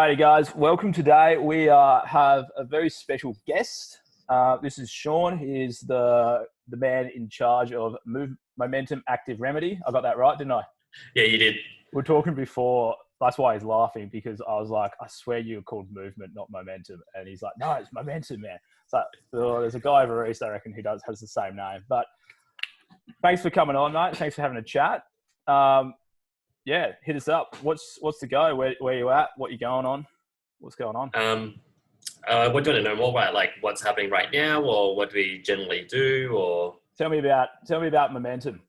Hey guys, welcome today. We have a very special guest. This is Sean. He is the man in charge of Momentum Active Remedy. I got that right, didn't I? Yeah, you did. We are talking before. That's why he's laughing, because I was like, I swear you were called Movement, not Momentum. And he's like, no, it's Momentum, man. So there's a guy over east, I reckon, who has the same name. But thanks for coming on, mate. Thanks for having a chat. Yeah, hit us up. What's the go? Where you at? What you going on? What's going on? What do you want to know more about, like what's happening right now, or what we generally do, or Tell me about Momentum.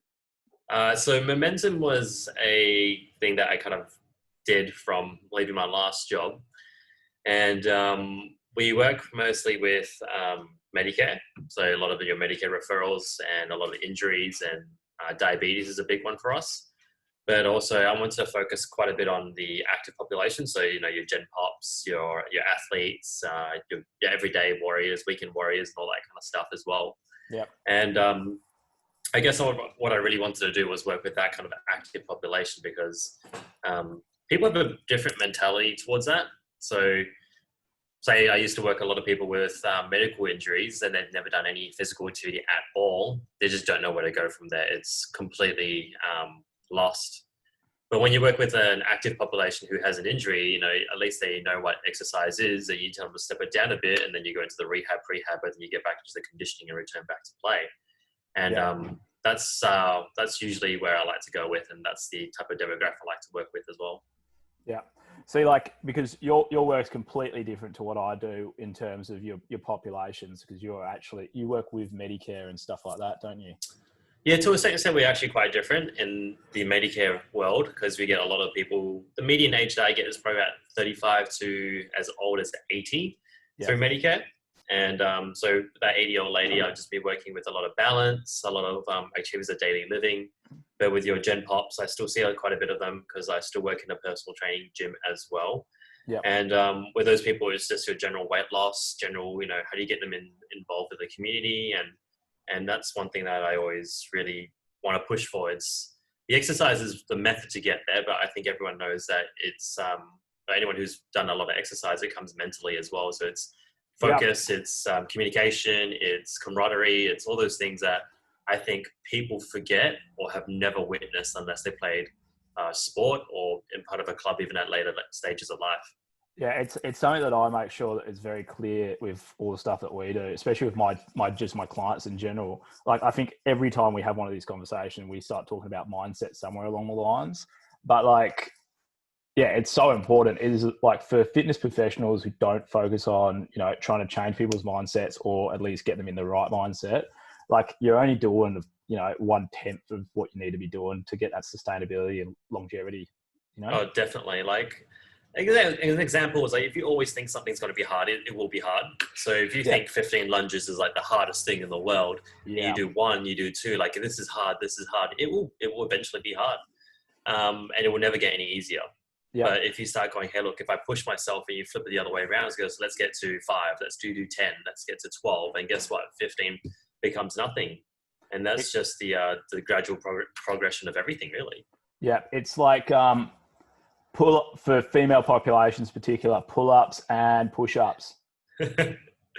so Momentum was a thing that I kind of did from leaving my last job, and we work mostly with Medicare. So a lot of your Medicare referrals and a lot of injuries, and diabetes is a big one for us. But also, I want to focus quite a bit on the active population. So, you know, your Gen Pops, your athletes, your everyday warriors, weekend warriors, and all that kind of stuff as well. Yeah. And I guess what I really wanted to do was work with that kind of active population, because people have a different mentality towards that. So, say I used to work a lot of people with medical injuries, and they've never done any physical activity at all. They just don't know where to go from there. It's completely lost. But when you work with an active population who has an injury, you know, at least they know what exercise is, and you tell them to step it down a bit, and then you go into the prehab, and then you get back into the conditioning and return back to play. And that's usually where I like to go with, and that's the type of demographic I like to work with as well. Yeah. See, like, because your work's completely different to what I do in terms of your populations, because you work with Medicare and stuff like that, don't you? Yeah, to a certain extent, we're actually quite different in the Medicare world, because we get a lot of people. The median age that I get is probably about 35 to as old as 80 through Medicare. And so that 80-year-old lady, I'll just be working with a lot of balance, a lot of activities of daily living. But with your Gen Pops, I still see quite a bit of them, because I still work in a personal training gym as well. Yeah. And with those people, it's just your general weight loss, general, you know, how do you get them involved with the community? And that's one thing that I always really want to push for. It's the exercise is the method to get there, but I think everyone knows that it's anyone who's done a lot of exercise, it comes mentally as well. So it's focus, it's communication, it's camaraderie, it's all those things that I think people forget or have never witnessed unless they played sport or in part of a club, even at later stages of life. Yeah, it's something that I make sure that it's very clear with all the stuff that we do, especially with my clients in general. Like, I think every time we have one of these conversations, we start talking about mindset somewhere along the lines. But like, yeah, it's so important. It is like for fitness professionals who don't focus on, you know, trying to change people's mindsets or at least get them in the right mindset. Like, you're only doing, you know, 1/10 of what you need to be doing to get that sustainability and longevity, you know? Oh, definitely. Like, an example is, like, if you always think something's going to be hard, it will be hard. So if you think 15 lunges is like the hardest thing in the world, and you do one, you do two, like, this is hard, it will eventually be hard. And it will never get any easier. But if you start going, hey, look, if I push myself, and you flip it the other way around, it goes, let's get to 5, let's do 10, let's get to 12. And guess what? 15 becomes nothing. And that's just the gradual progression of everything, really. Yeah. It's like, for female populations, particular pull-ups and push-ups.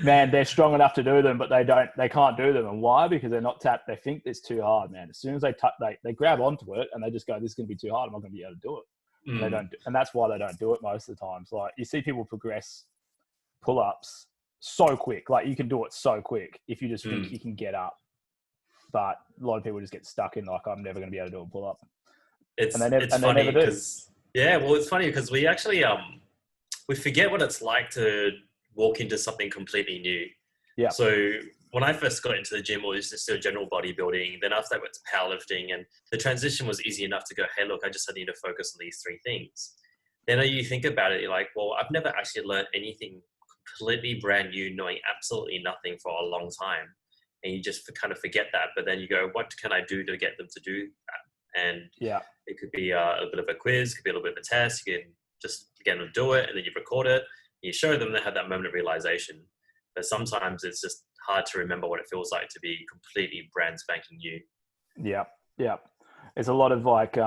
Man, they're strong enough to do them, but they can't do them. And why? Because they're not tapped. They think it's too hard, man. As soon as they grab onto it and they just go, this is going to be too hard, I'm not going to be able to do it. They don't, and that's why they don't do it most of the times. Like, you see people progress pull-ups so quick. Like, you can do it so quick if you just think you can get up. But a lot of people just get stuck in, like, I'm never going to be able to do a pull-up. It's funny because it's funny because we actually we forget what it's like to walk into something completely new. Yeah. So when I first got into the gym, it was just still general bodybuilding. Then after I went to powerlifting, and the transition was easy enough to go, hey, look, I just need to focus on these 3 things. Then you think about it, you're like, well, I've never actually learned anything completely brand new, knowing absolutely nothing for a long time. And you just kind of forget that. But then you go, what can I do to get them to do that? And it could be a bit of a quiz, it could be a little bit of a test. You can just get them to do it, and then you record it. You show them, they have that moment of realization. But sometimes it's just hard to remember what it feels like to be completely brand spanking new. Yeah. Yeah. It's a lot of like,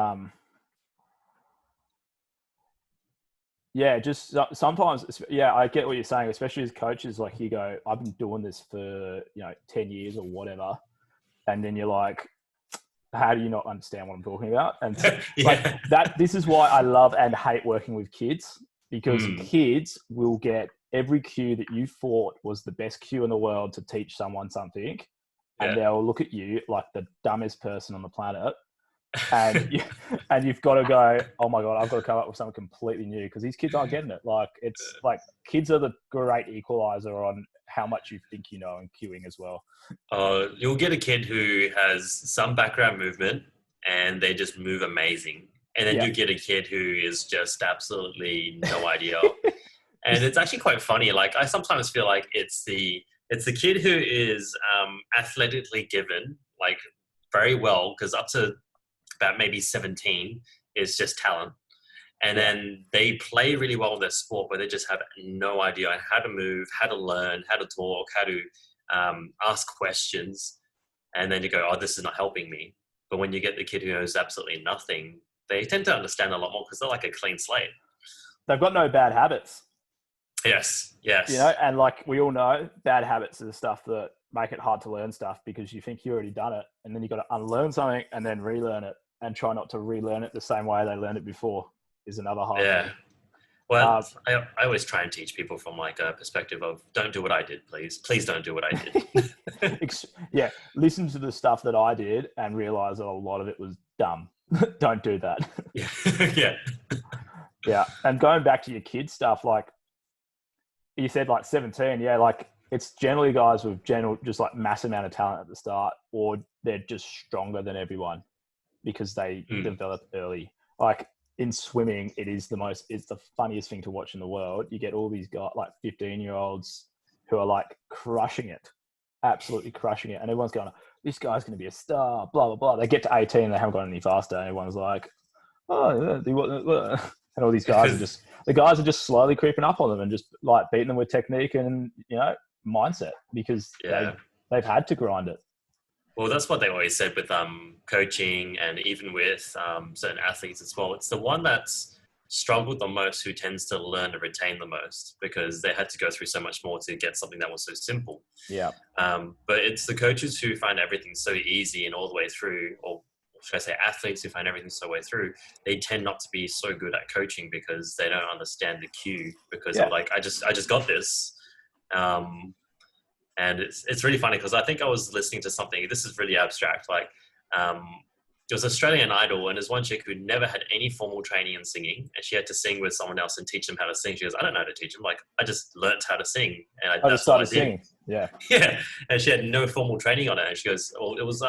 Yeah, just sometimes, yeah, I get what you're saying, especially as coaches. Like you go, I've been doing this for 10 years or whatever, and then you're like, how do you not understand what I'm talking about? And like Yeah. that, this is why I love and hate working with kids, because Mm, kids will get every cue that you thought was the best cue in the world to teach someone something, and yeah. they'll look at you like the dumbest person on the planet, and and you've got to go, oh my god, I've got to come up with something completely new, because these kids aren't getting it. Like it's like kids are the great equalizer on how much you think you know in queuing as well. You'll get a kid who has some background movement and they just move amazing. And then Yeah. you get a kid who is just absolutely no idea. And it's actually quite funny. Like I sometimes feel like it's the kid who is athletically given, like very well, because up to about maybe 17 is just talent. And Yeah. then they play really well in their sport, but they just have no idea on how to move, how to learn, how to talk, how to ask questions. And then you go, oh, this is not helping me. But when you get the kid who knows absolutely nothing, they tend to understand a lot more because they're like a clean slate. They've got no bad habits, Yes, yes. and like we all know, bad habits are the stuff that make it hard to learn stuff, because you think you already done it, and then you got to unlearn something and then relearn it, and try not to relearn it the same way they learned it before is another hard Yeah. thing. Well, I always try and teach people from like a perspective of don't do what I did, please. Please don't do what I did. Yeah, listen to the stuff that I did and realize that a lot of it was dumb. Don't do that. Yeah. Yeah. Yeah, and going back to your kids stuff, like you said, like 17, yeah, like it's generally guys with just like massive amount of talent at the start, or they're just stronger than everyone because they Mm. develop early. Like in swimming, it's the funniest thing to watch in the world. You get all these guys, like 15-year-olds who are like crushing it, absolutely crushing it. And everyone's going, this guy's going to be a star, blah, blah, blah. They get to 18 and they haven't gone any faster. And everyone's like, oh, yeah, and all these guys are just slowly creeping up on them and just like beating them with technique and, mindset, because Yeah. they've had to grind it. Well, that's what they always said with coaching and even with certain athletes as well. It's the one that's struggled the most who tends to learn and retain the most because they had to go through so much more to get something that was so simple. Yeah. But it's the coaches who find everything so easy and all the way through, or should I say athletes who find everything so way through, they tend not to be so good at coaching because they don't understand the cue because they're like, I just got this. And it's really funny because I think I was listening to something, this is really abstract, like it was Australian Idol, and there's one chick who never had any formal training in singing, and she had to sing with someone else and teach them how to sing. She goes, I don't know how to teach them. Like, I just learnt how to sing, and I just started singing. Yeah. Yeah, and she had no formal training on it. And she goes, well, it was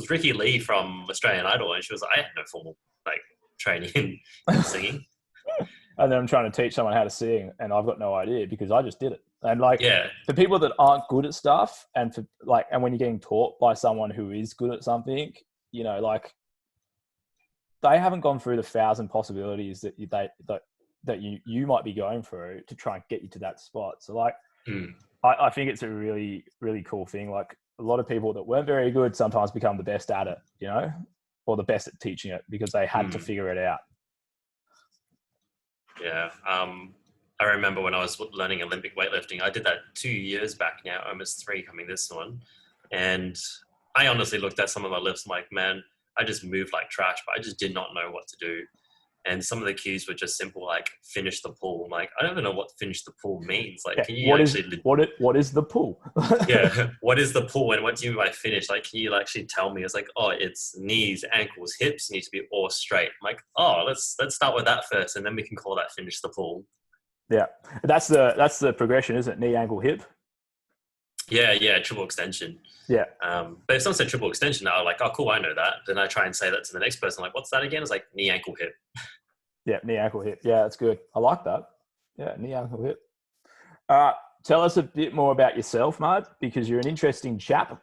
Ricky Lee from Australian Idol, and she was like, I had no formal like training in singing. And then I'm trying to teach someone how to sing, and I've got no idea because I just did it. And like, Yeah, for people that aren't good at stuff, and for like, and when you're getting taught by someone who is good at something, like they haven't gone through the 1,000 possibilities that you might be going through to try and get you to that spot. So like, I think it's a really, really cool thing. Like a lot of people that weren't very good sometimes become the best at it, or the best at teaching it because they had to figure it out. Yeah. I remember when I was learning Olympic weightlifting, I did that 2 years back now, almost 3 coming this one. And I honestly looked at some of my lifts, I'm like, man, I just moved like trash, but I just did not know what to do. And some of the cues were just simple, like finish the pull. I'm like, I don't even know what finish the pull means. Like, can you what is the pull? Yeah. What is the pull and what do you mean by finish? Like, can you actually tell me? It's like, oh, it's knees, ankles, hips need to be all straight. I'm like, oh, let's start with that first. And then we can call that finish the pull. Yeah. That's the progression, isn't it? Knee, ankle, hip. Yeah, triple extension. Yeah. But if someone said triple extension, I'm like, oh, cool, I know that. Then I try and say that to the next person. I'm like, what's that again? It's like knee, ankle, hip. Yeah, knee, ankle, hip. Yeah, that's good. I like that. Yeah, knee, ankle, hip. Tell us a bit more about yourself, mate, because you're an interesting chap.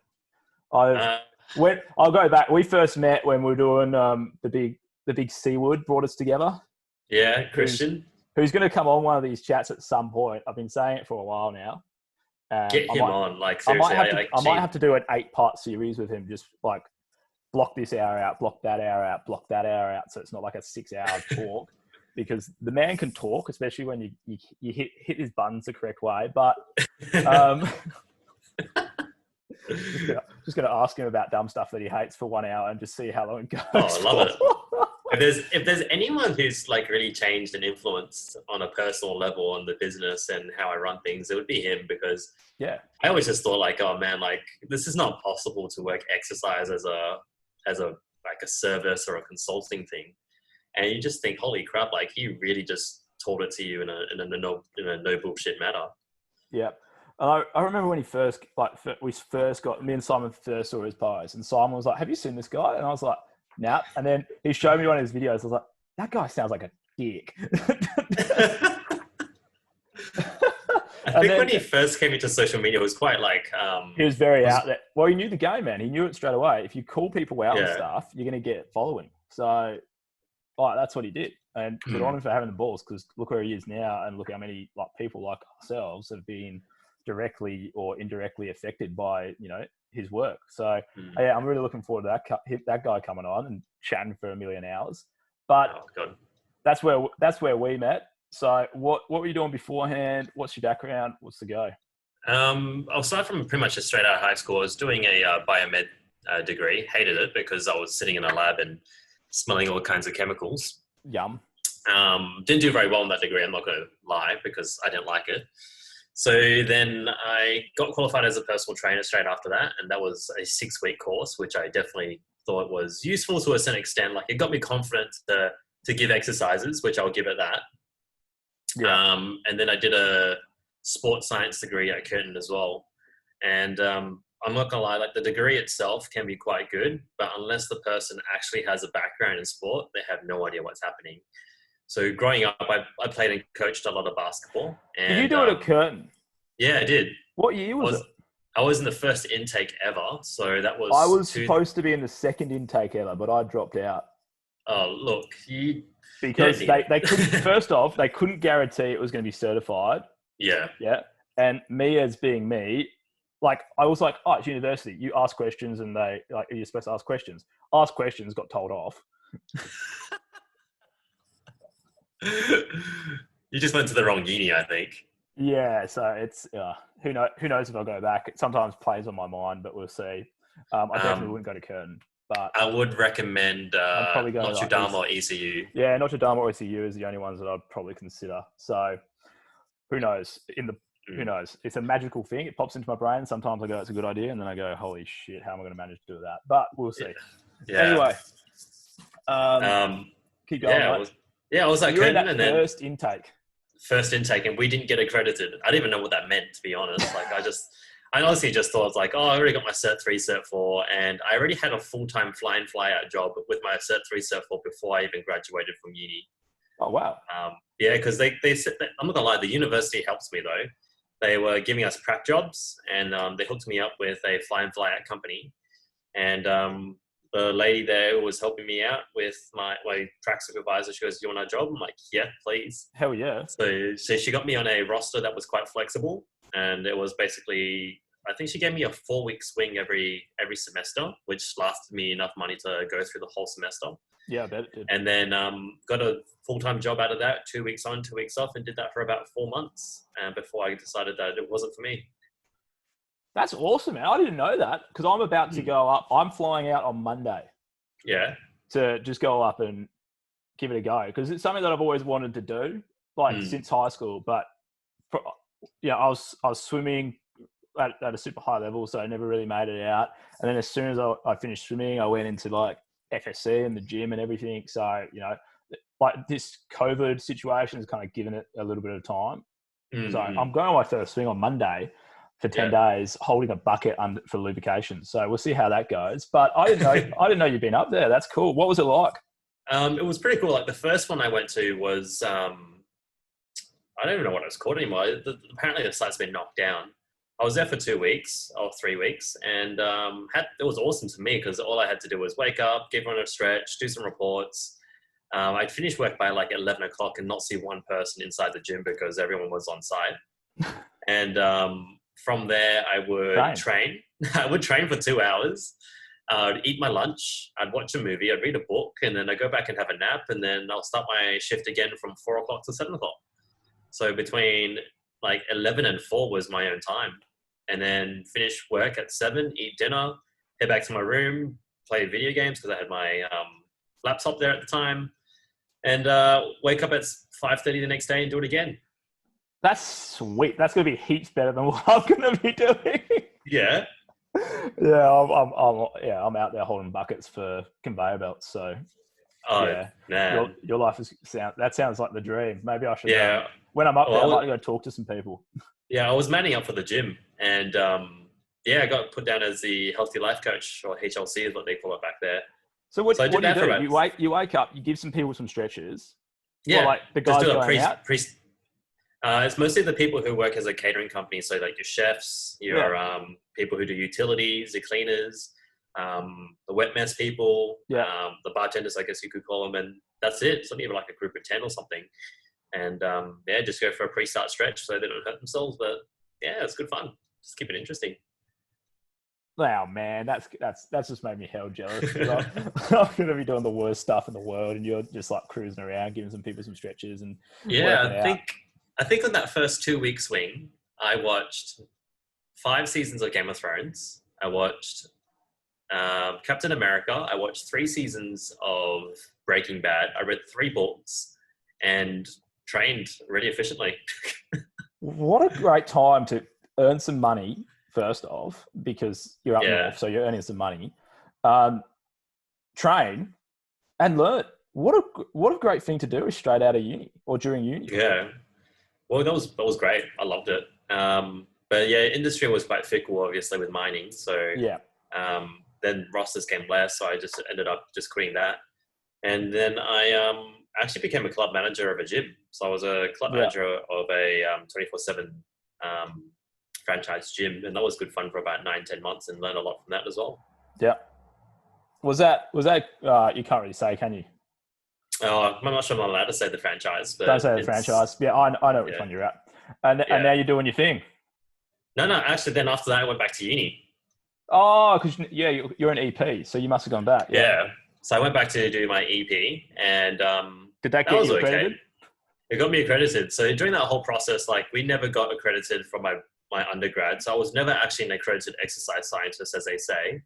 I'll go back. We first met when we were doing the big Seawood brought us together. Yeah, Christian. Who's going to come on one of these chats at some point. I've been saying it for a while now. Get him on. Like, seriously, I might have to do an 8-part series with him. Just like block this hour out, block that hour out, block that hour out. So it's not like a 6-hour talk. because the man can talk, especially when you hit his buttons the correct way. But just gonna ask him about dumb stuff that he hates for 1 hour and just see how long it goes. Oh, I love it. If there's anyone who's like really changed and influenced on a personal level on the business and how I run things, it would be him, because Yeah. I always just thought like, oh man, like this is not possible to work exercise as a like a service or a consulting thing. And you just think, holy crap, like he really just told it to you in a no bullshit manner. Yeah. And I remember when he first, we first got, me and Simon first saw his post, and Simon was like, have you seen this guy? And I was like, nah. And then he showed me one of his videos. I was like, that guy sounds like a dick. I think when he first came into social media, it was quite like... he was very out there. Well, he knew the game, man. He knew it straight away. If you call people out and stuff, you're going to get following. So, that's what he did. And good on him for having the balls, because look where he is now, and look how many like people like ourselves have been directly or indirectly affected by, his work. So, yeah, I'm really looking forward to that guy coming on and chatting for a million hours. But that's where we met. So what were you doing beforehand? What's your background? What's the go? I'll start from pretty much straight out of high school. I was doing a biomed degree. Hated it because I was sitting in a lab and smelling all kinds of chemicals. Yum. Didn't do very well in that degree, I'm not going to lie, because I didn't like it. So then I got qualified as a personal trainer straight after that, and that was a 6-week course, which I definitely thought was useful to a certain extent. Like, it got me confident to give exercises, which I'll give it that. Yeah. And then I did a sports science degree at Curtin as well. And I'm not gonna lie, like the degree itself can be quite good, but unless the person actually has a background in sport, they have no idea what's happening. So growing up, I played and coached a lot of basketball. And, did you do it at Curtin? Yeah, I did. What year was it? I was in the first intake ever. So that was... I was supposed to be in the second intake ever, but I dropped out. Oh, look, because they couldn't, first off, they couldn't guarantee it was going to be certified. Yeah. Yeah. And me as being me, like, I was like, oh, it's university. You ask questions and you're supposed to ask questions. Ask questions, got told off. You just went to the wrong uni, I think. Yeah. So it's, who knows if I'll go back. It sometimes plays on my mind, but we'll see. I definitely wouldn't go to Curtin. But I would recommend Notre Dame or ECU. Yeah, Notre Dame or ECU is the only ones that I'd probably consider. So who knows? Who knows? It's a magical thing. It pops into my brain. Sometimes I go, it's a good idea. And then I go, holy shit, how am I going to manage to do that? But we'll see. Yeah. Anyway. Keep going. I was at Curtin, and then first intake, and we didn't get accredited. I didn't even know what that meant, to be honest. Like, I honestly just thought, like, oh, I already got my Cert 3, Cert 4, and I already had a full-time fly-in, fly-out job with my Cert 3, Cert 4 before I even graduated from uni. Oh, wow. Yeah, because they said that, I'm not going to lie, the university helps me, though. They were giving us prac jobs, and they hooked me up with a fly-in, fly-out company. And the lady there who was helping me out with my prac supervisor, she goes, do you want a job? I'm like, yeah, please. Hell yeah. So she got me on a roster that was quite flexible. And it was basically, I think she gave me a 4-week swing every semester, which lasted me enough money to go through the whole semester. Yeah, I bet it did. And then got a full-time job out of that, 2 weeks on, 2 weeks off, and did that for about 4 months before I decided that it wasn't for me. That's awesome, man. I didn't know that, because I'm about to go up. I'm flying out on Monday. Yeah. To just go up and give it a go, because it's something that I've always wanted to do, since high school. But I was swimming at a super high level, so I never really made it out. And then as soon as I finished swimming, I went into like FSC and the gym and everything. So, like this COVID situation has kind of given it a little bit of time. Mm-hmm. So I'm going on my first swing on Monday for 10 days, holding a bucket for lubrication. So we'll see how that goes. But I didn't know you'd been up there. That's cool. What was it like? It was pretty cool. Like the first one I went to was, I don't even know what it was called anymore. Apparently the site's been knocked down. I was there for 2 weeks or 3 weeks, and it was awesome to me because all I had to do was wake up, give everyone a stretch, do some reports. I'd finish work by like 11 o'clock and not see one person inside the gym because everyone was on site. And from there, I would train. I would train for 2 hours. I'd eat my lunch, I'd watch a movie, I'd read a book, and then I'd go back and have a nap, and then I'll start my shift again from 4 o'clock to 7 o'clock. So between like 11 and 4 was my own time. And then finish work at 7, eat dinner, head back to my room, play video games because I had my laptop there at the time, and wake up at 5:30 the next day and do it again. That's sweet. That's going to be heaps better than what I'm going to be doing. Yeah. Yeah, I'm out there holding buckets for conveyor belts. So, man. Your life sounds like the dream. Maybe I should. Yeah. When I'm up there, I might go talk to some people. Yeah, I was manning up for the gym, and I got put down as the healthy life coach, or HLC is what they call it back there. So what do you do? You wake up, you give some people some stretches. Yeah, like the guys going out. It's mostly the people who work as a catering company, so like your chefs, your people who do utilities, the cleaners, the wet mess people, the bartenders, I guess you could call them, and that's it. It's not even like a group of 10 or something. And just go for a pre-start stretch so they don't hurt themselves. But yeah, it's good fun. Just keep it interesting. Wow, man, that's just made me hell jealous. I'm going to be doing the worst stuff in the world, and you're just like cruising around, giving some people some stretches and I think on that first 2-week swing, I watched 5 seasons of Game of Thrones. I watched Captain America. I watched 3 seasons of Breaking Bad. I read 3 books and trained really efficiently. What a great time to earn some money. First off, because you're up north, so you're earning some money, train and learn. What a great thing to do straight out of uni or during uni. Yeah, well, that was great. I loved it. But yeah, industry was quite fickle, obviously, with mining. So then rosters came less, so I just ended up just quitting that. And then I actually became a club manager of a gym. So I was a club manager of a 24/7 franchise gym, and that was good fun for about 9-10 months, and learned a lot from that as well. Yeah. Was that you can't really say, can you? I'm not sure I'm allowed to say the franchise, but don't say the franchise. Yeah, I know which one you're at, and now you're doing your thing. No, actually, then after that I went back to uni. Oh, because you're an EP, so you must have gone back. Yeah. So I went back to do my EP, and did that get you accredited? Okay. It got me accredited. So during that whole process, like we never got accredited from my undergrad. So I was never actually an accredited exercise scientist, as they say,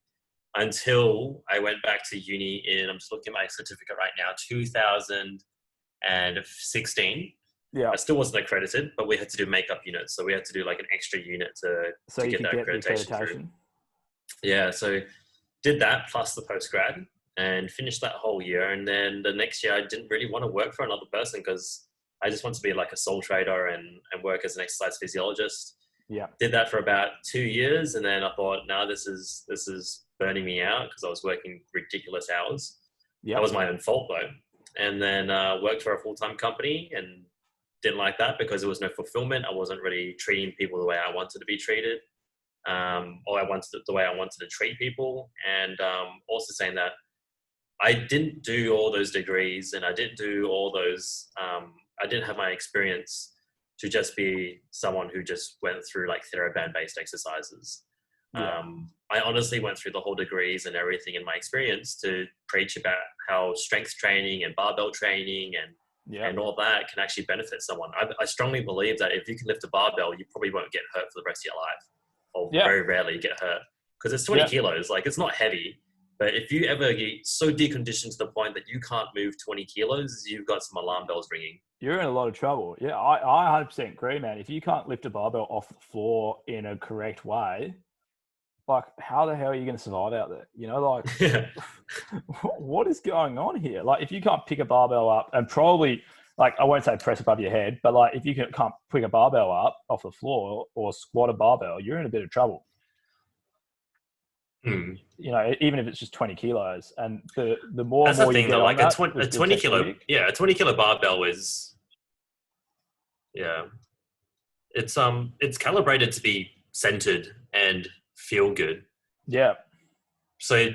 until I went back to uni I'm just looking at my certificate right now, 2016. Yeah. I still wasn't accredited, but we had to do makeup units. So we had to do like an extra unit to get that accreditation through. Yeah. So did that plus the postgrad and finished that whole year. And then the next year I didn't really want to work for another person because I just want to be like a sole trader and work as an exercise physiologist. Yeah. Did that for about 2 years, and then I thought, no, this is burning me out because I was working ridiculous hours. Yeah. That was my own fault though. And then worked for a full-time company and didn't like that because there was no fulfillment. I wasn't really treating people the way I wanted to be treated, or the way I wanted to treat people. And also saying that I didn't do all those degrees and I didn't do all those, I didn't have my experience to just be someone who just went through like TheraBand based exercises. Yeah. I honestly went through the whole degrees and everything in my experience to preach about how strength training and barbell training and all that can actually benefit someone. I strongly believe that if you can lift a barbell, you probably won't get hurt for the rest of your life, or very rarely get hurt, because it's 20 kilos. Like, it's not heavy, but if you ever get so deconditioned to the point that you can't move 20 kilos, you've got some alarm bells ringing. You're in a lot of trouble. Yeah, I 100% agree, man. If you can't lift a barbell off the floor in a correct way, like, how the hell are you going to survive out there? You know, like, what is going on here? Like, if you can't pick a barbell up and probably, like, I won't say press above your head, but like, if you can't pick a barbell up off the floor or squat a barbell, you're in a bit of trouble. You know, even if it's just 20 kilos, and the more that's and more the thing, you get though, like on a 20 kilo, a 20 kilo barbell is, it's calibrated to be centered and feel good. Yeah. So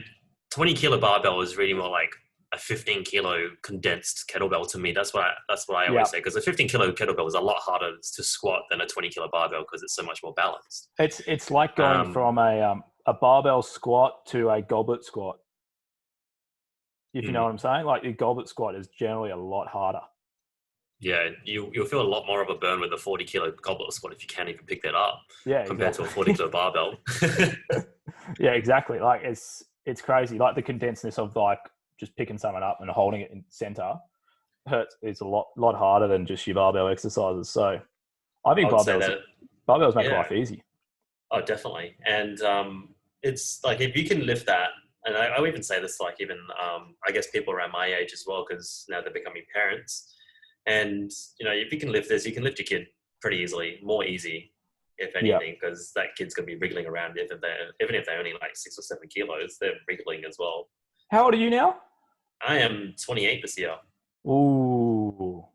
20 kilo barbell is really more like a 15 kilo condensed kettlebell to me. That's what I always say, because a 15 kilo kettlebell is a lot harder to squat than a 20 kilo barbell because it's so much more balanced. It's like going from a barbell squat to a goblet squat. If you know what I'm saying, like your goblet squat is generally a lot harder. Yeah, you'll feel a lot more of a burn with a 40-kilo goblet squat if you can't even pick that up. Yeah, compared exactly. to a 40-kilo barbell. Yeah, exactly. Like it's crazy. Like the condensedness of like just picking someone up and holding it in center hurts. It's a lot harder than just your barbell exercises. So I think I would say barbells make yeah. life easy. Oh, definitely. And it's like if you can lift that, and I would even say this like even I guess people around my age as well, because now they're becoming parents. And if you can lift this, you can lift your kid pretty easily, more easy, if Yeah. anything, because that kid's gonna be wriggling around. Even if they're only like 6 or 7 kilos, they're wriggling as well. How old are you now? I am 28 this year. Ooh,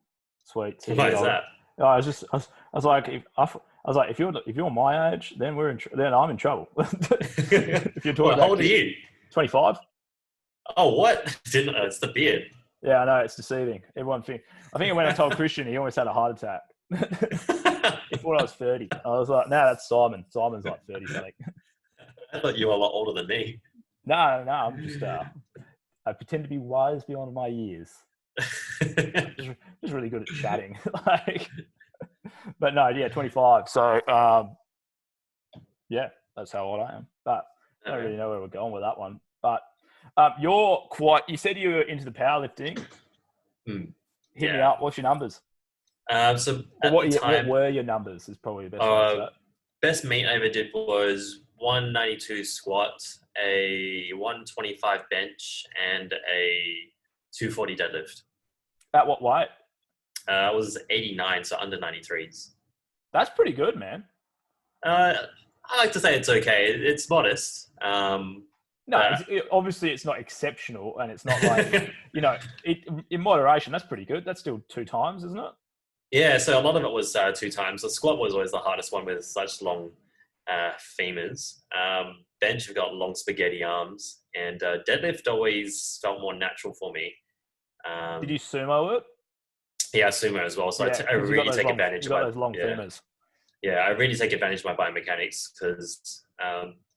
sweet. So Why is that? I was like, if you're my age, then then I'm in trouble. If you're talking Well, about how old are you? 25. Oh, what? Didn't it's the beard. Yeah, I know, it's deceiving. I think when I told Christian, he almost had a heart attack. He thought I was 30. I was like, no, that's Simon. Simon's like 30 something. I thought you were a lot older than me. No, I'm just I pretend to be wise beyond my years. just really good at chatting. But no, yeah, 25. So yeah, that's how old I am. But I don't really know where we're going with that one. But you said you were into the powerlifting. Hit me up. What's your numbers? So what were your numbers is probably the best way to say it. Best meet I ever did was 192 squat, a 125 bench, and a 240 deadlift. At what weight? I was 89, so under 93s. That's pretty good, man. I like to say it's okay. It's modest. Obviously it's not exceptional, and it's not like in moderation. That's pretty good. That's still 2 times, isn't it? Yeah. So a lot of it was 2 times. The squat was always the hardest one with such long femurs. Bench, we've got long spaghetti arms, and deadlift always felt more natural for me. Did you sumo it? Yeah, sumo as well. So I really take advantage of those long femurs. Yeah, I really take advantage of my biomechanics because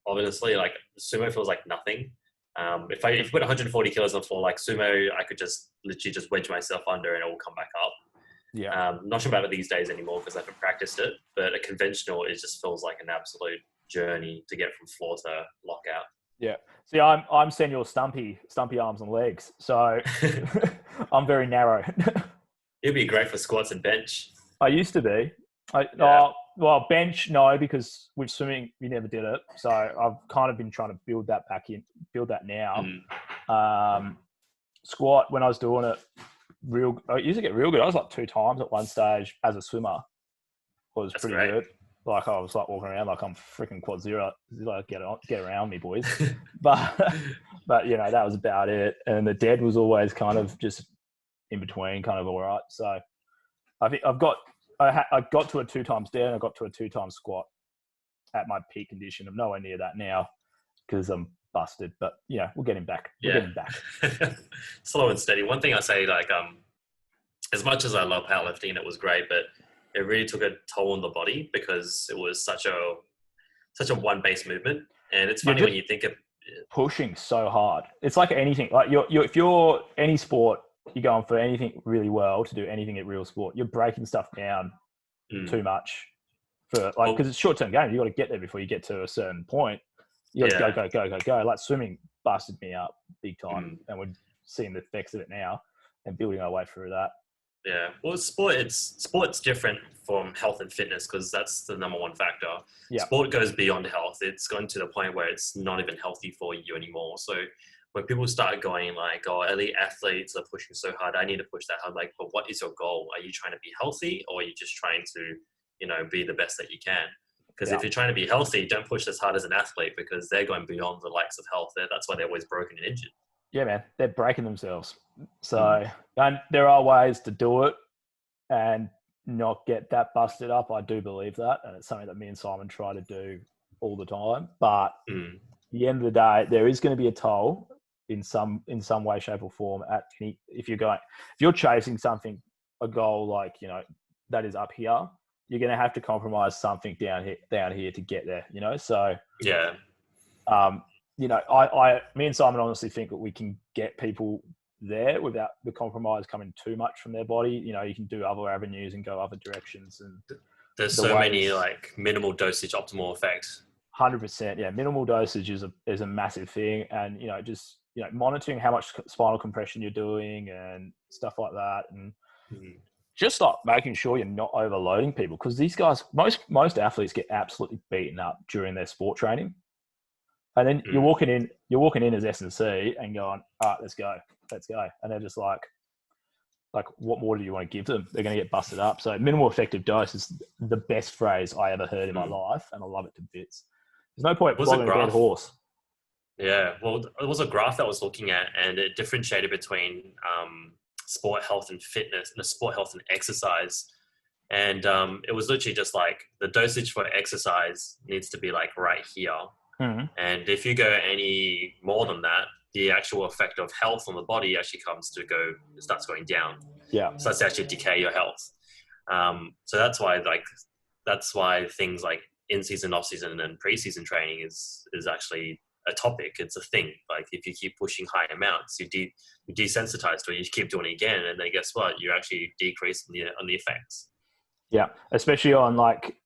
obviously, like sumo feels like nothing. If you put 140 kilos on the floor like sumo, I could just literally just wedge myself under and it will come back up. Yeah. Not sure about it these days anymore because I haven't practiced it. But a conventional, it just feels like an absolute journey to get from floor to lockout. Yeah. See, I'm senior stumpy arms and legs, so I'm very narrow. It'd be great for squats and bench. I used to be. Well, bench, no, because with swimming, we never did it. So I've kind of been trying to build that now. Squat, when I was doing it, I used to get real good. I was like 2 times at one stage as a swimmer. Was That's pretty great. Good. Like I was like walking around like I'm freaking quad zero. Like get around me, boys. but that was about it. And the dead was always kind of just in between, kind of all right. So I think I got to a 2 times dead and I got to a 2 times squat at my peak condition. I'm nowhere near that now because I'm busted. But we'll get him back. Slow and steady. One thing I say, like as much as I love powerlifting, it was great, but it really took a toll on the body because it was such a one-based movement. And it's funny when you think of pushing so hard. It's like anything. Like if you're any sport, you're going for anything really well to do anything at real sport. You're breaking stuff down too much because it's short-term game. You got to get there before you get to a certain point. You got to go. Like swimming busted me up big time, and we're seeing the effects of it now and building our way through that. Yeah, well, sport's different from health and fitness because that's the number one factor. Yeah. Sport goes beyond health. It's gone to the point where it's not even healthy for you anymore. So when people start going like, "Oh, elite athletes are pushing so hard, I need to push that hard," like, but what is your goal? Are you trying to be healthy, or are you just trying to, be the best that you can? Because if you're trying to be healthy, don't push as hard as an athlete because they're going beyond the likes of health. That's why they're always broken and injured. Yeah, man, they're breaking themselves. So, and there are ways to do it and not get that busted up. I do believe that, and it's something that me and Simon try to do all the time. But at the end of the day, there is going to be a toll in some way, shape, or form. If you're chasing something, a goal like that is up here, you're going to have to compromise something down here to get there. So yeah. Me and Simon honestly think that we can get people there without the compromise coming too much from their body. You can do other avenues and go other directions, and There's the so many ways, like minimal dosage optimal effects. 100%. Yeah, minimal dosage is a massive thing, and just monitoring how much spinal compression you're doing and stuff like that, and just like making sure you're not overloading people, because these guys, most athletes get absolutely beaten up during their sport training, and then you're walking in as S&C and going, all right, let's go, and they're just like, what more do you want to give them? They're going to get busted up. So minimal effective dose is the best phrase I ever heard in my life, and I love it to bits. There's no point flogging a dead horse. Yeah, well, it was a graph that I was looking at, and it differentiated between sport health and fitness, and sport health and exercise. And it was literally just like the dosage for exercise needs to be like right here. Mm-hmm. And if you go any more than that, the actual effect of health on the body actually starts going down. Yeah. So that's actually decay your health. So that's why things like in-season, off-season, and pre-season training is actually a topic. It's a thing. Like if you keep pushing high amounts, you're desensitized to it. You keep doing it again, and then guess what? You're actually decreasing on the effects. Yeah, especially on like,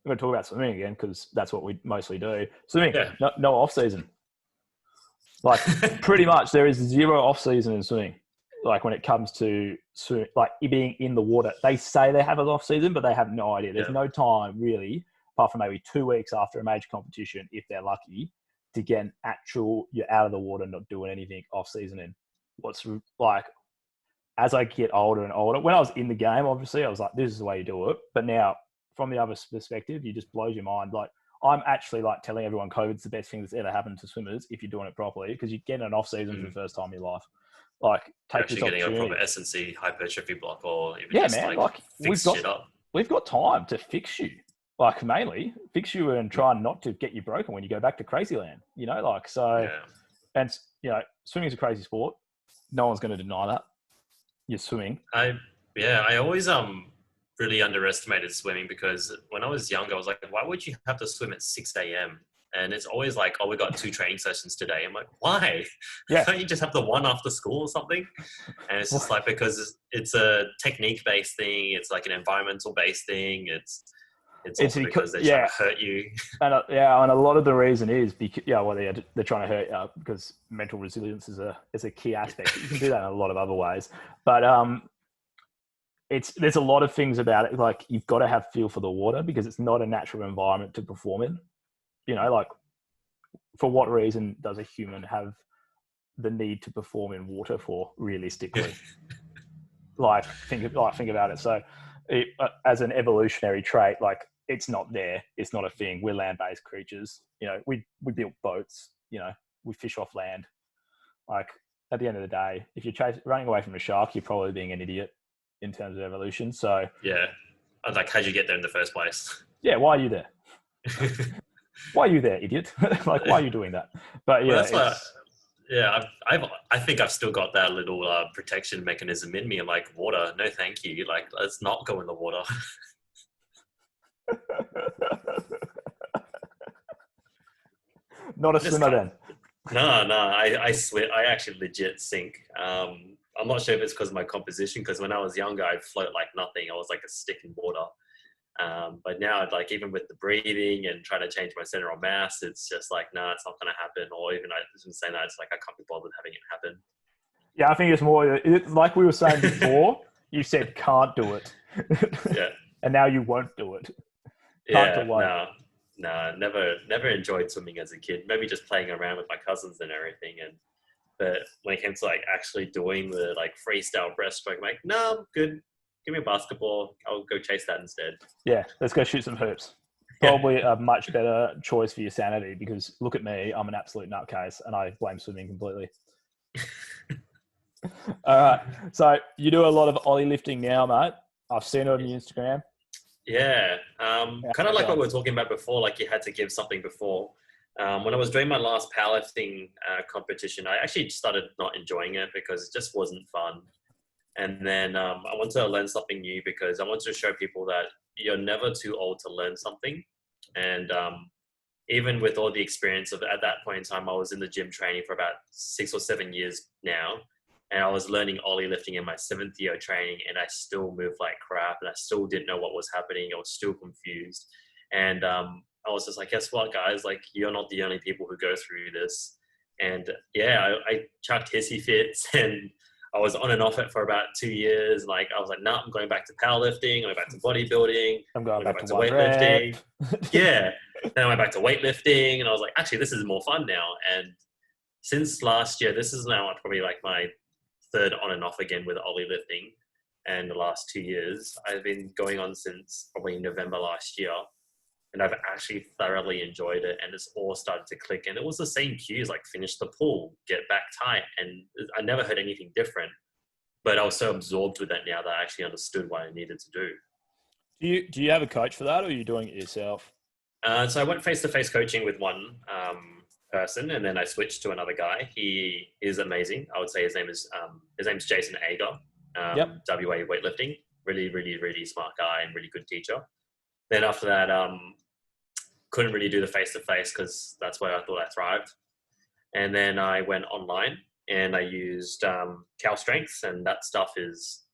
we're going to talk about swimming again because that's what we mostly do. Swimming, no off season. Like pretty much there is zero off season in swimming. Like when it comes to like being in the water, they say they have an off season, but they have no idea. There's no time really, apart from maybe 2 weeks after a major competition, if they're lucky, to get an actual, you're out of the water, not doing anything off season in. What's like, as I get older and older, when I was in the game, obviously I was like, this is the way you do it. But now from the other perspective, you just blows your mind. Like I'm actually like telling everyone COVID's the best thing that's ever happened to swimmers if you're doing it properly, because you get an off season for the first time in your life. Like take this opportunity. Getting a proper S&C hypertrophy block, or even we've got time to fix you. Like mainly fix you and try not to get you broken when you go back to crazy land. And swimming is a crazy sport. No one's going to deny that. You're swimming. I always really underestimated swimming, because when I was younger, I was like, why would you have to swim at 6 a.m.? And it's always like, oh, we got 2 training sessions today. I'm like, why? Yeah. Can't you just have the one after school or something? And it's just like, because it's a technique-based thing. It's like an environmental-based thing. It's also because they're trying to hurt you. And and a lot of the reason is because they're trying to hurt you because mental resilience is a key aspect. You can do that in a lot of other ways, but there's a lot of things about it. Like you've got to have feel for the water because it's not a natural environment to perform in. Like for what reason does a human have the need to perform in water for realistically? think about it. So as an evolutionary trait, like it's not there. It's not a thing. We're land-based creatures. We built boats. We fish off land. Like at the end of the day, if you're running away from a shark, you're probably being an idiot in terms of evolution. So yeah, like how'd you get there in the first place? Yeah, why are you there? Why are you there, idiot? Like, why are you doing that? But yeah, I think I've still got that little protection mechanism in me. I'm like, water, no thank you. Like, let's not go in the water. Not a swimmer then. No, I swim. I actually legit sink. I'm not sure if it's because of my composition, because when I was younger, I'd float like nothing. I was like a stick in water. But now, like, even with the breathing and trying to change my center of mass, it's just like, no, it's not going to happen. Or even I was saying that, it's like, I can't be bothered having it happen. Yeah, I think it's more like we were saying before. You said can't do it. Yeah. And now you won't do it. No, never enjoyed swimming as a kid. Maybe just playing around with my cousins and everything. But when it came to like actually doing the like freestyle breaststroke, I'm like, no, I'm good. Give me a basketball. I'll go chase that instead. Yeah, let's go shoot some hoops. Probably a much better choice for your sanity, because look at me, I'm an absolute nutcase and I blame swimming completely. All right. So you do a lot of Ollie lifting now, mate. I've seen it on your Instagram. Yeah. Kind of like what we were talking about before, like you had to give something before. When I was doing my last powerlifting competition, I actually started not enjoying it because it just wasn't fun. And then I wanted to learn something new, because I wanted to show people that you're never too old to learn something. And, even with all the experience of at that point in time, I was in the gym training for about 6 or 7 years now. And I was learning Ollie lifting in my 7th year of training, and I still moved like crap, and I still didn't know what was happening. I was still confused. And I was just like, guess what, guys? Like, you're not the only people who go through this. And yeah, I chucked hissy fits, and I was on and off it for about 2 years. Like, I was like, nah, I'm going back to powerlifting. I'm going back to bodybuilding. I'm going back to weightlifting. Yeah. Then I went back to weightlifting, and I was like, actually, this is more fun now. And since last year, this is now probably like my 3rd on and off again with Ollie lifting. And the last 2 years, I've been going on since probably November last year. And I've actually thoroughly enjoyed it, and it's all started to click. And it was the same cues, like finish the pull, get back tight. And I never heard anything different, but I was so absorbed with that now that I actually understood what I needed to do. Do you have a coach for that, or are you doing it yourself? So I went face-to-face coaching with one person, and then I switched to another guy. He is amazing. I would say his name's Jason Ager, WA weightlifting. Really, really, really smart guy and really good teacher. Then after that, couldn't really do the face-to-face because that's where I thought I thrived. And then I went online and I used Cal Strengths, and that stuff is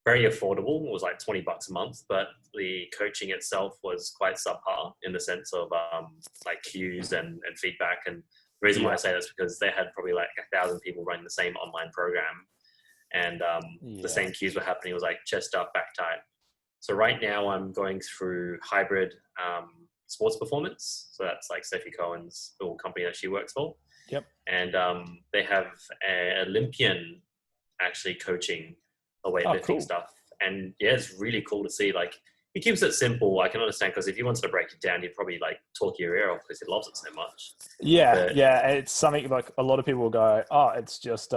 very affordable. It was like $20 a month, but the coaching itself was quite subpar in the sense of like cues and feedback. And the reason why I say that's because they had probably like 1,000 people running the same online program, and the same cues were happening. It was like chest up, back tight. So right now I'm going through hybrid sports performance. So that's like Sen Koh's little company that she works for. Yep. And they have an Olympian actually coaching the weightlifting stuff. And yeah, it's really cool to see. Like, he keeps it simple. I can understand, because if he wants to break it down, he'd probably like talk your ear off because he loves it so much. Yeah, yeah. It's something like a lot of people will go, oh, it's just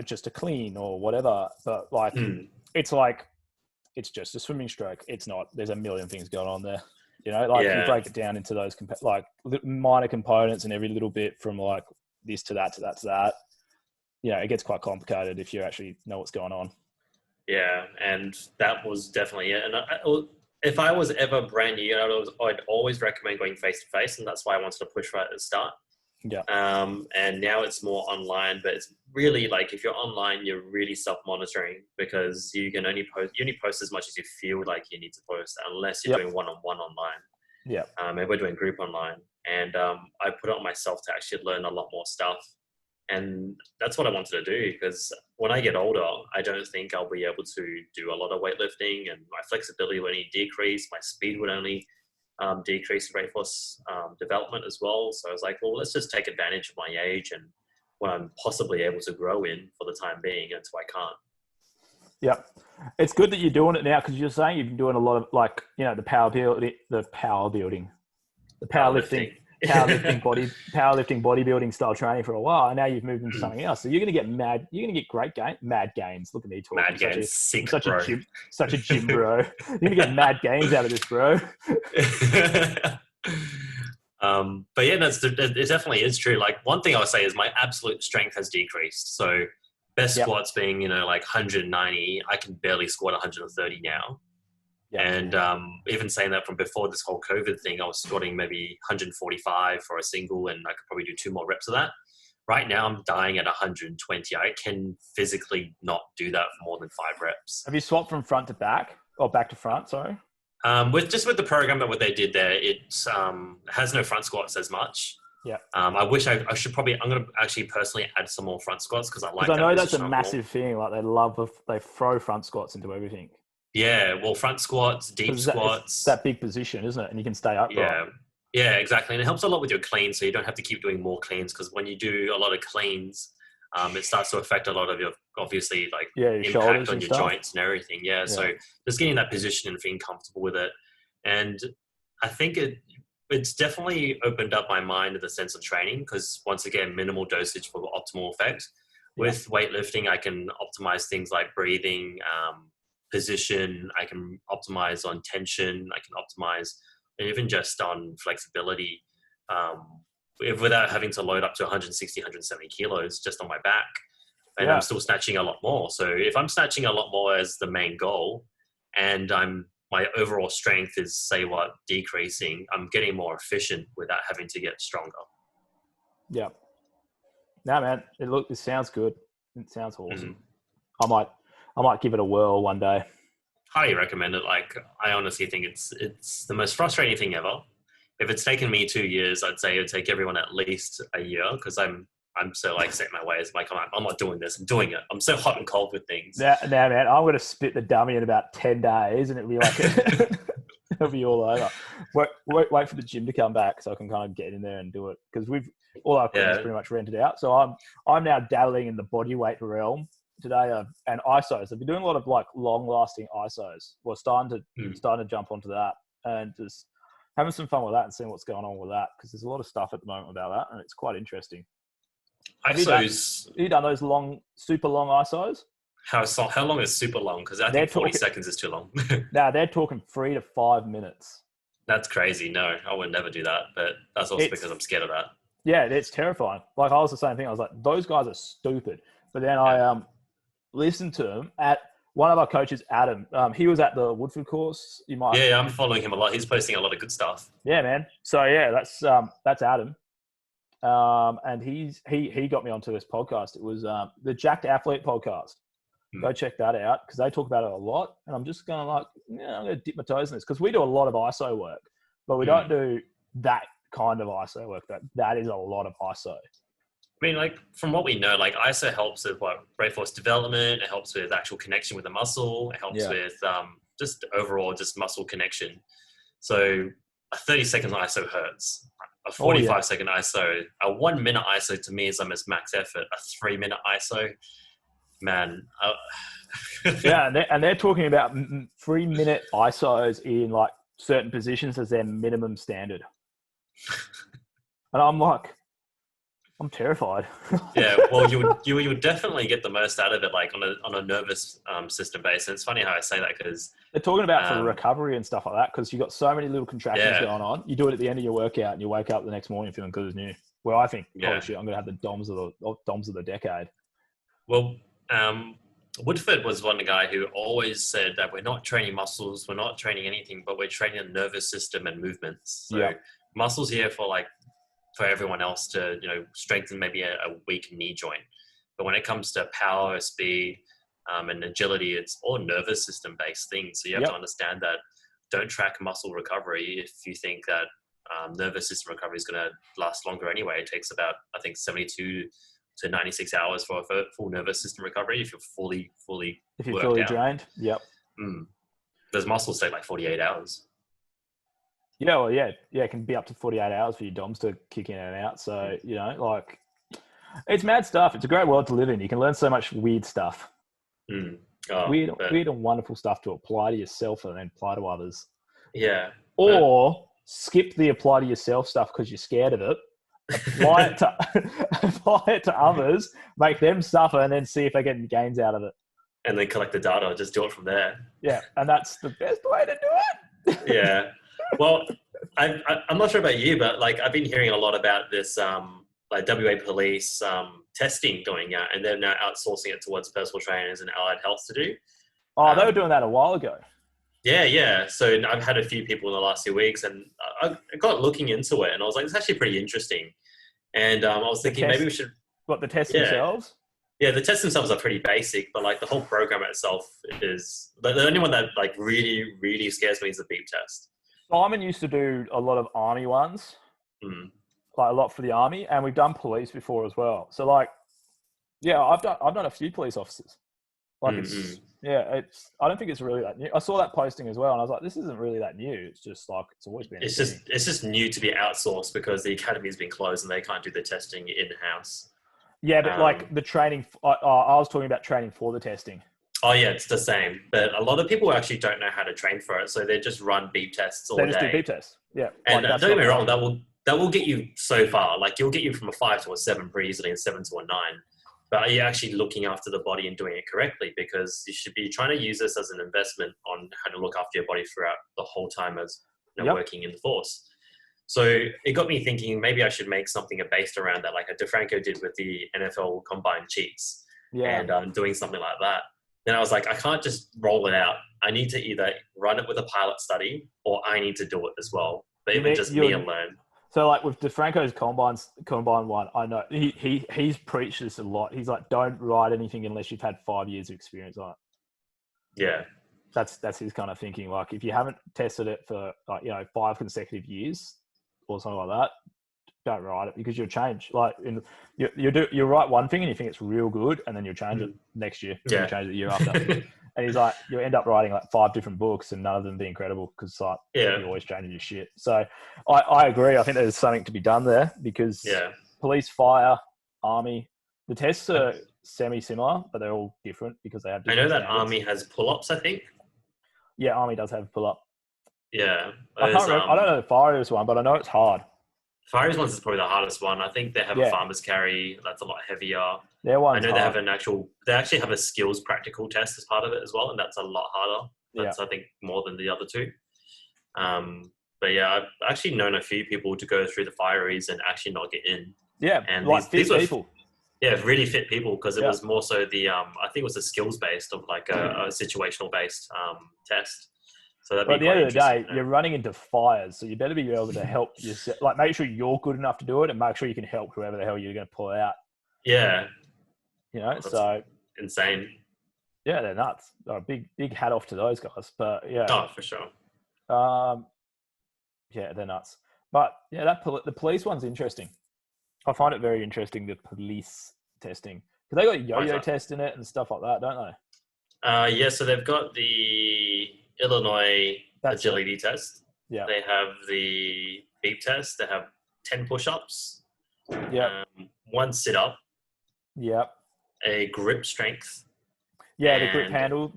just a clean or whatever. But like, it's just a swimming stroke. It's not. There's a million things going on there. You you break it down into those like minor components and every little bit from like this to that to that to that. It gets quite complicated if you actually know what's going on. Yeah, and that was definitely it. And if I was ever brand new, I'd always recommend going face-to-face, and that's why I wanted to push right at the start. Yeah. And now it's more online, but it's really like, if you're online, you're really self-monitoring, because you only post as much as you feel like you need to post, unless you're doing one-on-one online. Yeah. And we're doing group online, and I put it on myself to actually learn a lot more stuff. And that's what I wanted to do, because when I get older, I don't think I'll be able to do a lot of weightlifting, and my flexibility would only decrease. My speed would only decrease, rate force development as well. So I was like, well, let's just take advantage of my age and what I'm possibly able to grow in for the time being until I can't. Yeah. It's good that you're doing it now, because you're saying you've been doing a lot of like, the powerlifting, powerlifting, bodybuilding style training for a while, and now you've moved into something else. So you're going to get mad gains. Look at me talking. Mad gains. Such a gym bro. You're going to get mad gains out of this, bro. But yeah, it definitely is true. Like, one thing I would say is my absolute strength has decreased. So best squats being, like 190, I can barely squat 130 now. And even saying that, from before this whole COVID thing, I was squatting maybe 145 for a single, and I could probably do 2 more reps of that. Right now, I'm dying at 120. I can physically not do that for more than 5 reps. Have you swapped from front to back, or back to front? Sorry. With the program that what they did there, it has no front squats as much. Yeah. I wish I'm going to actually personally add some more front squats, because I like that. I know that's a massive thing. Like, they throw front squats into everything. Yeah, well, front squats, deep squats. It's that big position, isn't it? And you can stay upright. Yeah, exactly. And it helps a lot with your cleans, so you don't have to keep doing more cleans, because when you do a lot of cleans, it starts to affect a lot of your, obviously, like your impact on your stuff. joints and everything. Yeah, so just getting that position and feeling comfortable with it. And I think it's definitely opened up my mind in the sense of training, because once again, minimal dosage for optimal effect. With weightlifting, I can optimize things like breathing, position. I can optimize on tension. I can optimize even just on flexibility, without having to load up to 160, 170 kilos just on my back. And I'm still snatching a lot more. So if I'm snatching a lot more as the main goal, and I'm my overall strength is, say what, decreasing, I'm getting more efficient without having to get stronger. Yeah. No, man. It sounds good. It sounds awesome. Mm. I might give it a whirl one day. Highly recommend it. Like, I honestly think it's the most frustrating thing ever. If it's taken me 2 years, I'd say it'd take everyone at least a year, because I'm so like set in my ways. Like, I'm not doing this. I'm doing it. I'm so hot and cold with things. Now, man, I'm going to spit the dummy in about 10 days, and it'll be like it'll be all over. Wait for the gym to come back so I can kind of get in there and do it, because all our equipment's pretty much rented out. So I'm now dabbling in the body weight realm today, and ISOs. I've been doing a lot of like long lasting ISOs. Well, starting to jump onto that and just having some fun with that and seeing what's going on with that, because there's a lot of stuff at the moment about that, and it's quite interesting. Have you done those super long ISOs? How long is super long? Because I think 40 seconds is too long. No, they're talking 3 to 5 minutes. That's crazy. No, I would never do that. But that's also because I'm scared of that. Yeah, it's terrifying. Like, I was the same thing. I was like, those guys are stupid. But then I listened to him at one of our coaches, Adam. He was at the Woodford course. Yeah, I'm following him a lot. He's posting a lot of good stuff. Yeah, man. So yeah, that's Adam. And he got me onto this podcast. It was the Jacked Athlete podcast. Go check that out, because they talk about it a lot. And I'm just going like, I'm going to dip my toes in this, because we do a lot of ISO work, but we don't do that kind of ISO work. That is a lot of ISO. I mean, like, from what we know, like, ISO helps with rate force development. It helps with actual connection with the muscle. It helps with just overall just muscle connection. So a 30-second ISO hurts. A 45-second ISO, a 1 minute ISO to me is almost max effort. A 3-minute ISO, man. Yeah, and they're talking about 3-minute ISOs in like certain positions as their minimum standard. And I'm like, I'm terrified. Yeah, well, you would definitely get the most out of it, like on a nervous system base. And it's funny how I say that, because they're talking about for recovery and stuff like that, because you've got so many little contractions going on. You do it at the end of your workout, and you wake up the next morning feeling good as new. Well, I think, holy shit, I'm going to have the DOMs of the decade. Well, Woodford was one guy who always said that we're not training muscles, we're not training anything, but we're training the nervous system and movements. So muscles here for everyone else to, strengthen maybe a weak knee joint. But when it comes to power, speed, and agility, it's all nervous system based things. So you have to understand that. Don't track muscle recovery if you think that nervous system recovery is going to last longer anyway. It takes about, I think, 72 to 96 hours for a full nervous system recovery if you're fully drained. Yep. Those muscles take like 48 hours. Yeah, well, it can be up to 48 hours for your DOMs to kick in and out. So, like, it's mad stuff. It's a great world to live in. You can learn so much weird stuff. Weird and wonderful stuff to apply to yourself and then apply to others. Yeah. Or skip the apply to yourself stuff because you're scared of it. Apply it to others, make them suffer, and then see if they get any gains out of it. And then collect the data. Just do it from there. Yeah, and that's the best way to do it. Yeah. Well, I'm not sure about you, but like, I've been hearing a lot about this, like WA police testing going out, and they're now outsourcing it towards personal trainers and allied health to do. Oh, they were doing that a while ago. Yeah. So I've had a few people in the last 2 weeks, and I got looking into it, and I was like, it's actually pretty interesting. And I was thinking maybe we should... What, the tests themselves? Yeah, the tests themselves are pretty basic, but like the whole program itself is... The only one that like really, really scares me is the beep test. Simon used to do a lot of army ones, like a lot for the army, and we've done police before as well. So like, yeah, I've done a few police officers. Like I don't think it's really that new. I saw that posting as well, and I was like, this isn't really that new. It's just like, it's always been. It's just new to be outsourced because the academy's been closed and they can't do the testing in-house. Yeah, but like the training, I was talking about training for the testing. Oh yeah, it's the same. But a lot of people actually don't know how to train for it, so they just run beep tests all day. They just do beep tests. Yeah. And don't get me wrong, that will get you so far. Like, you'll get you from a 5 to a 7 pretty easily, and 7 to a 9. But are you actually looking after the body and doing it correctly? Because you should be trying to use this as an investment on how to look after your body throughout the whole time as working in the force. So it got me thinking, maybe I should make something based around that, like a DeFranco did with the NFL Combine cheats, and doing something like that. then I was like, I can't just roll it out. I need to either run it with a pilot study or I need to do it as well. But even just me alone. So like with DeFranco's combine one, I know he's preached this a lot. He's like, don't ride anything unless you've had 5 years of experience on it. Yeah. That's his kind of thinking. Like if you haven't tested it for like, 5 consecutive years or something like that, don't ride it because you'll change. Like you write one thing and you think it's real good, and then you'll change it next year. Yeah. You change it the year after. And he's like, you end up writing like 5 different books and none of them being credible because like you're always changing your shit. So I agree. I think there's something to be done there because police, fire, army, the tests are semi-similar, but they're all different because they have different that standards. army has pull-ups, I think. Yeah, army does have pull-up. Yeah. I can't remember. I don't know the fire's one, but I know it's hard. Fire's ones is probably the hardest one. I think they have a farmer's carry that's a lot heavier. Their one's I know hard. they actually have a skills practical test as part of it as well, and that's a lot harder. That's I think more than the other two. But yeah, I've actually known a few people to go through the fireys and actually not get in. Yeah, and like these people. Yeah, really fit people because it was more so the I think it was a skills based of like a situational based test. So but at the end of the day, you're running into fires, so you better be able to help yourself. Like, make sure you're good enough to do it, and make sure you can help whoever the hell you're going to pull out. Yeah, so insane. Yeah, they're nuts. Big hat off to those guys. But yeah, for sure. Yeah, they're nuts. But yeah, the police one's interesting. I find it very interesting, the police testing, because they got a yo-yo test in it and stuff like that, don't they? Yeah, so they've got the Illinois agility test. Yeah. They have the beep test. They have 10 push-ups. Yeah. 1 sit-up. Yep. A grip strength. Yeah, the grip handle.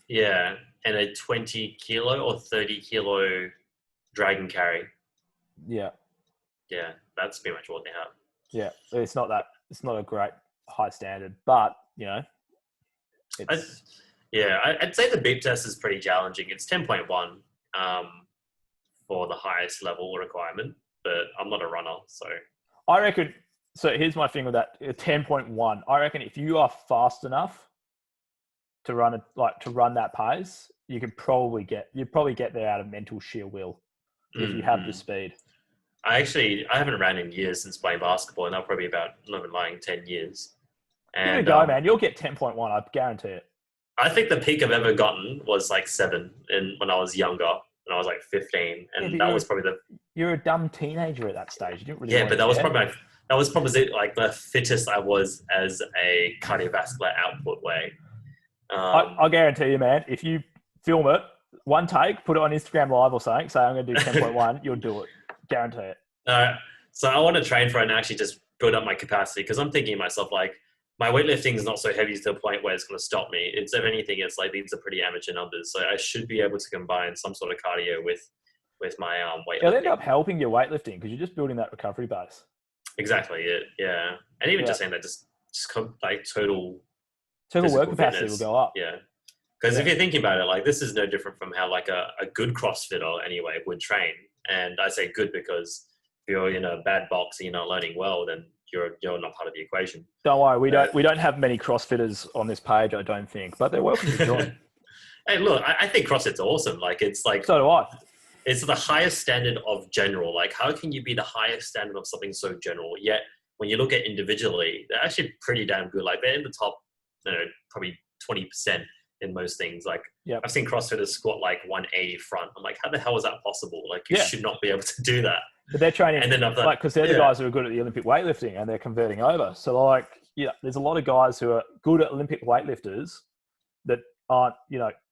Yeah, and a 20 kilo or 30 kilo drag and carry. Yeah. Yeah, that's pretty much what they have. Yeah, it's not a great high standard, but it's. I'd say the beep test is pretty challenging. It's 10.1 for the highest level requirement, but I'm not a runner, so. I reckon. So here's my thing with that 10.1. I reckon if you are fast enough to run that pace, you could probably get there out of mental sheer will if you have the speed. I haven't ran in years since playing basketball, and I'll probably about, not even lying, 10 years. And, give it a go, man. You'll get 10.1. I guarantee it. I think the peak I've ever gotten was like 7 when I was younger, when I was like 15, and that was probably You're a dumb teenager at that stage. You didn't really. Yeah, but that was probably like the fittest I was as a cardiovascular output way. I guarantee you, man. If you film it, one take, put it on Instagram Live or something, say I'm going to do 10.1, you'll do it. Guarantee it. So I want to train for it and actually just build up my capacity, because I'm thinking to myself, like, my weightlifting is not so heavy to the point where it's going to stop me. If anything, it's like these are pretty amateur numbers. So I should be able to combine some sort of cardio with my weightlifting. It'll end up helping your weightlifting because you're just building that recovery base. Exactly it. Yeah. And even just saying that, just like total work capacity will go up. Yeah. Because if you're thinking about it, like, this is no different from how like a good CrossFitter anyway would train. And I say good because if you're in a bad box and you're not learning well, then you're not part of the equation. Don't worry, we don't have many CrossFitters on this page, I don't think, but they're welcome to join. Hey, look, I think CrossFit's awesome. Like, it's like, so do I. It's the highest standard of general. Like, how can you be the highest standard of something so general? Yet when you look at individually, they're actually pretty damn good. Like, they're in the top, probably 20% in most things. Like, I've seen CrossFitters squat like 180 front. I'm like, how the hell is that possible? Like, you should not be able to do that. But they're training, and then because they're the guys who are good at the Olympic weightlifting and they're converting over. So like, there's a lot of guys who are good at Olympic weightlifters that aren't,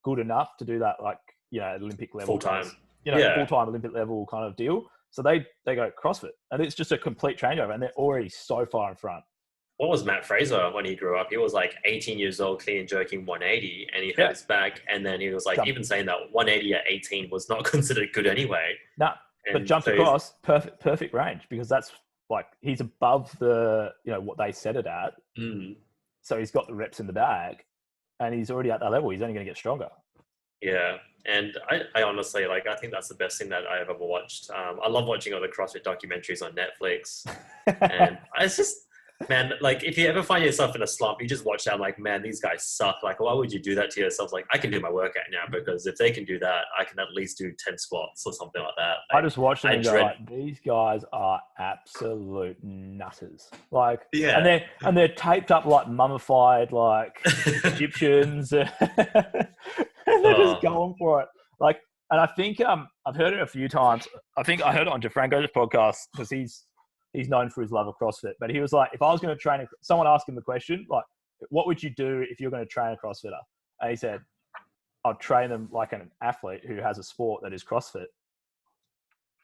good enough to do that, like, Olympic level. Full-time. Full-time Olympic level kind of deal. So they go CrossFit, and it's just a complete changeover, and they're already so far in front. What was Matt Fraser when he grew up? He was like 18 years old, clean and jerking 180, and he hurt his back. And then he was like, even saying that 180 at 18 was not considered good anyway. No, but jumped across, perfect range, because that's like, he's above the, what they set it at. Mm. So he's got the reps in the bag, and he's already at that level. He's only going to get stronger. Yeah. And I honestly, like, I think that's the best thing that I've ever watched. I love watching all the CrossFit documentaries on Netflix. And it's just, Man, like if you ever find yourself in a slump, you just watch that. Like, man, these guys suck. Like, why would you do that to yourself? Like, I can do my workout now because if they can do that, I can at least do 10 squats or something like that. I just watched them I and go, dread. like, these guys are absolute nutters. Like, Yeah. and they're taped up like mummified, like Egyptians, and they're just Oh, going for it. Like, and I think I've heard it a few times. I think I heard it on DeFranco's podcast because he's known for his love of CrossFit. But he was like, if I was going to train, someone asked him the question, like, what would you do if you're going to train a CrossFitter? And he said, I'd train them like an athlete who has a sport that is CrossFit.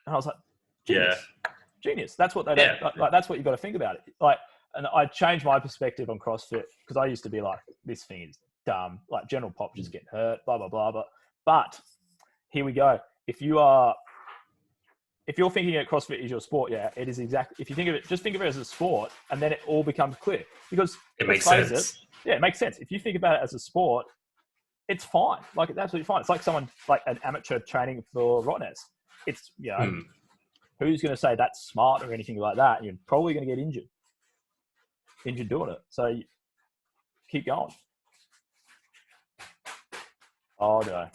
And I was like, genius, yeah. genius. That's what they Yeah. like. That's what you got to think about it. Like, and I changed my perspective on CrossFit because I used to be like, this thing is dumb. Like general pop just get hurt, blah blah blah. But here we go. If you're thinking that CrossFit is your sport, yeah, it is exactly. If you think of it, just think of it as a sport, and then it all becomes clear. Because It makes sense. Yeah, it makes sense. If you think about it as a sport, it's fine. Like it's absolutely fine. It's like someone like an amateur training for Rottnest. It's who's going to say that's smart or anything like that? You're probably going to get injured doing it. So keep going. Oh no.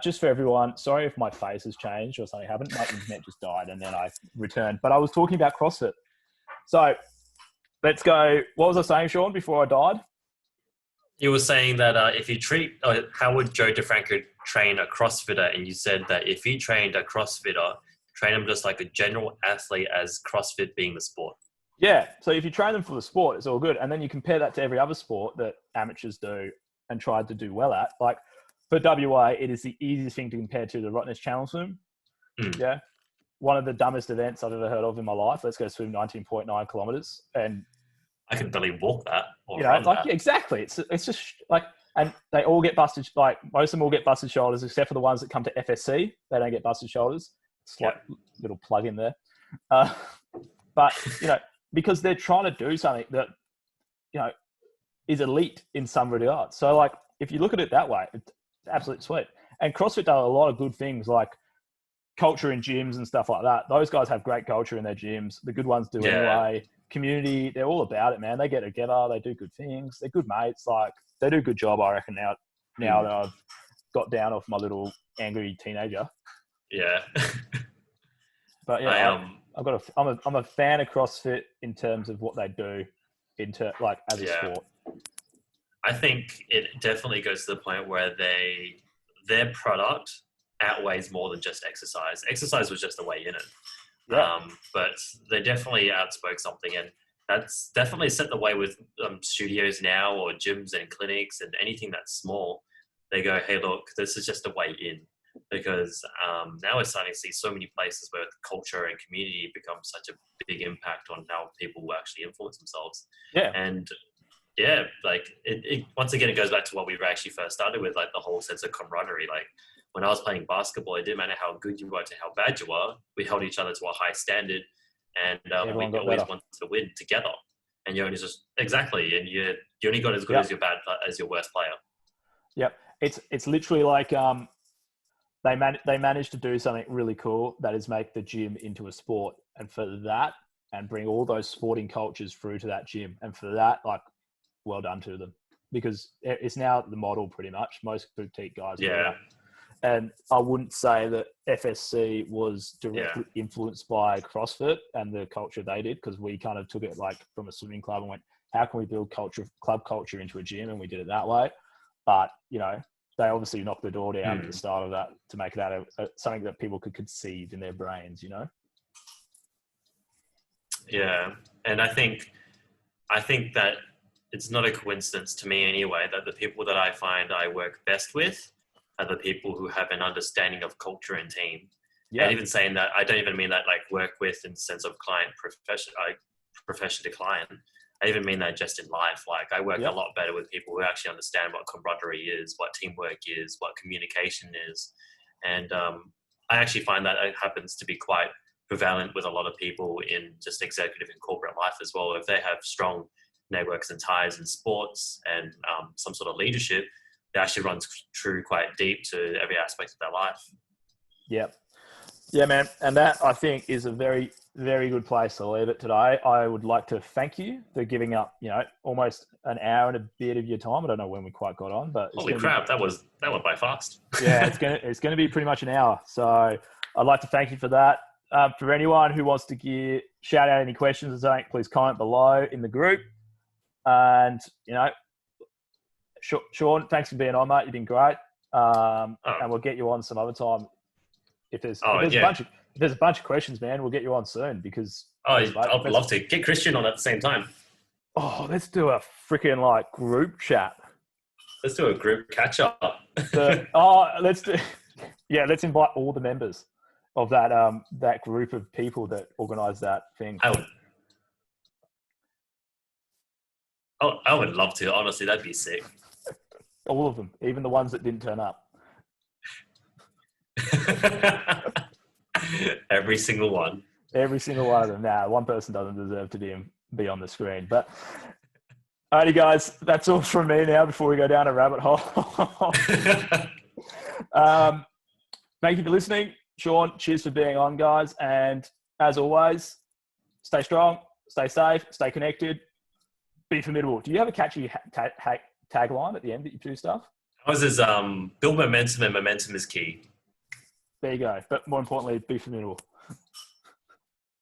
Just for everyone, sorry if my face has changed or something happened. My internet just died and then I returned. But I was talking about CrossFit. So let's go. What was I saying, Sean, before I died? You were saying that if you how would Joe DeFranco train a CrossFitter? And you said that if he trained a CrossFitter, train him just like a general athlete as CrossFit being the sport. Yeah. So if you train them for the sport, it's all good. And then you compare that to every other sport that amateurs do and tried to do well at. Like for WA, it is the easiest thing to compare to the Rottnest Channel Swim. Yeah. One of the dumbest events I've ever heard of in my life. Let's go swim 19.9 kilometers. And I can barely walk that or you know, run like that. exactly. It's just like, and they all get busted. Like most of them all get busted shoulders, except for the ones that come to FSC. They don't get busted shoulders. Slight little plug in there. But you know, because they're trying to do something that you know is elite in some regards. So like, if you look at it that way, it's absolutely sweet. And CrossFit does a lot of good things like culture in gyms and stuff like that. Those guys have great culture in their gyms. The good ones do anyway. Community, they're all about it, man. They get together, they do good things, they're good mates. Like they do a good job, I reckon. Now that I've got down off my little angry teenager. Yeah. But yeah, I'm a fan of CrossFit in terms of what they do like as a sport. I think it definitely goes to the point where their product outweighs more than just exercise. Exercise was just a way in it. Yeah. But they definitely outspoke something, and that's definitely set the way with studios now or gyms and clinics and anything that's small. They go, hey, look, this is just a way in, because now we're starting to see so many places where culture and community becomes such a big impact on how people will actually influence themselves. Yeah. And yeah, like it once again, it goes back to what we actually first started with, like the whole sense of camaraderie. Like when I was playing basketball, it didn't matter how good you were to how bad you were. We held each other to a high standard, and we always wanted to win together. And you only just exactly, and you only got as good as your worst player. Yep, it's literally like they managed to do something really cool, that is make the gym into a sport, and for that, and bring all those sporting cultures through to that gym, and for that, like, well done to them, because it's now the model pretty much. Most boutique guys do that. And I wouldn't say that FSC was directly influenced by CrossFit and the culture they did, because we kind of took it like from a swimming club and went, how can we build club culture into a gym? And we did it that way. But, you know, they obviously knocked the door down at the start of that to make that something that people could conceive in their brains, you know? Yeah. And I think that it's not a coincidence to me anyway, that the people that I find I work best with are the people who have an understanding of culture and team. Yeah. And even saying that, I don't even mean that like work with in the sense of profession to client. I even mean that just in life. Like I work a lot better with people who actually understand what camaraderie is, what teamwork is, what communication is. And I actually find that it happens to be quite prevalent with a lot of people in just executive and corporate life as well. If they have strong networks and ties in sports and some sort of leadership, it actually runs true quite deep to every aspect of their life. Yep. Yeah, man. And that, I think, is a very, very good place to leave it today. I would like to thank you for giving up, almost an hour and a bit of your time. I don't know when we quite got on, but Holy crap, that went by fast. Yeah, it's gonna be pretty much an hour. So I'd like to thank you for that. For anyone who wants to shout out any questions or something, please comment below in the group. And Sean, thanks for being on, mate. You've been great. And we'll get you on some other time. If there's a bunch of questions, man, we'll get you on soon because. I'd love to get Christian on at the same time. Oh, let's do a freaking group chat. Let's do a group catch up. Let's invite all the members of that group of people that organise that thing. I would love to. Honestly, that'd be sick. All of them, even the ones that didn't turn up. Every single one. Every single one of them. Nah, one person doesn't deserve to be on the screen. But, alrighty, guys, that's all from me now before we go down a rabbit hole. Thank you for listening. Sean, cheers for being on, guys. And as always, stay strong, stay safe, stay connected, be formidable. Do you have a catchy tagline at the end that you do stuff? Ours is build momentum, and momentum is key. There you go. But more importantly, be formidable.